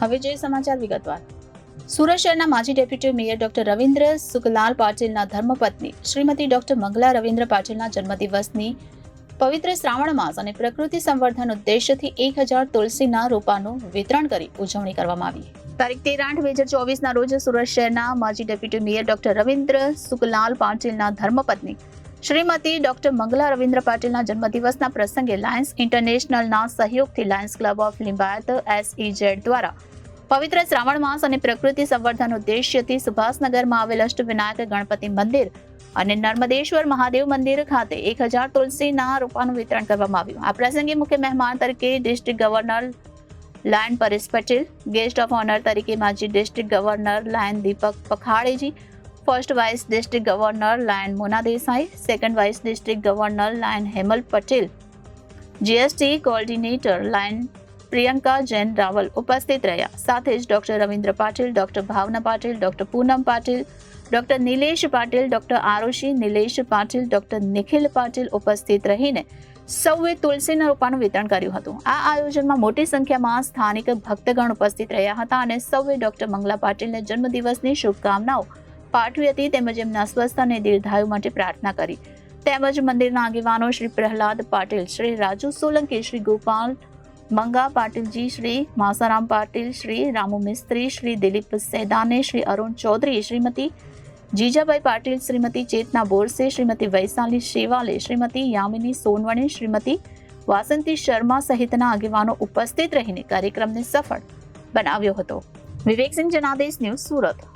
હવે જોઈએ સમાચાર વિગતવાર. સુરત શહેરના માજી deputy mayor doctor Ravindra Sukhlal પાટીલના ધર્મપત્ની શ્રીમતી ડોક્ટર મંગલા રવિન્દ્ર પાટીલના જન્મદિવસની પવિત્ર શ્રાવણ માસ અને પ્રકૃતિ સંવર્ધન ઉદ્દેશ્યથી 1000 તુલસીના રોપાનું વિતરણ કરી ઉજવણી કરવામાં આવી. તારીખ 13/8/2024 રોજ સુરત શહેરના માજી deputy mayor doctor Ravindra Sukhlal પાટીલના ધર્મપત્ની શ્રીમતી ડોક્ટર મંગલા રવિન્દ્ર પાટીલના જન્મદિવસના પ્રસંગે લાયન્સ ઇન્ટરનેશનલના સહયોગથી Lions club of Limbayat SEZ દ્વારા પવિત્ર શ્રાવણ માસ અને પ્રકૃતિ સંવર્ધન ઉદ્દેશ્યથી સુભાષનગરમાં આવેલ અષ્ટવિનાયક ગણપતિ મંદિર અને નર્મદેશ્વર મહાદેવ મંદિર ખાતે 1000 તુલસીના રોપાનું વિતરણ કરવામાં આવ્યું. આ પ્રસંગે મુખ્ય મહેમાન તરીકે district governor lion Paresh Patel, guest of honour તરીકે માજી ડિસ્ટ્રિક્ટ ગવર્નર લાયન દીપક પખાડેજી, first vice district governor lion Mona Desai, second vice district governor lion Hemal Patel, GST coordinator lion Priyanka Jain Raval ઉપસ્થિત રહ્યા. સાથે જ doctor Ravindra Patil, doctor Bhavana Patil, doctor Poonam Patil, doctor Nilesh Patil, doctor Arushi Nilesh Patil, doctor Nikhil Patil ઉપસ્થિત રહીને સૌએ તુલસીના રોપાનું વિતરણ કર્યું હતું. આ આયોજનમાં મોટી સંખ્યામાં સ્થાનિક ભક્તગણ ઉપસ્થિત રહ્યા હતા અને સૌએ ડોક્ટર મંગલા પાટીલને જન્મદિવસની શુભકામનાઓ પાઠવી હતી તેમજ એમના સ્વસ્થ અને દીર્ઘાયુ માટે પ્રાર્થના કરી. તેમજ મંદિરના આગેવાનો શ્રી પ્રહલાદ પાટીલ, શ્રી રાજુ સોલંકી, શ્રી ગોપાલ મંગા પાટીલજી, શ્રી માસારામ પાટીલ, શ્રી રામુ મિસ્ત્રી, શ્રી દિલીપ સેદાને, શ્રી અરુણ ચૌધરી, શ્રીમતી જીજાભાઈ પાટીલ, શ્રીમતી ચેતના બોરસે, શ્રીમતી વૈશાલી શેવાલે, શ્રીમતી યામિની સોનવણે, શ્રીમતી વાસંતી શર્મા સહિતના આગેવાનો ઉપસ્થિત રહીને કાર્યક્રમને સફળ બનાવ્યો હતો. વિવેકસિંહ જનાદેશ ન્યૂઝ, સુરત.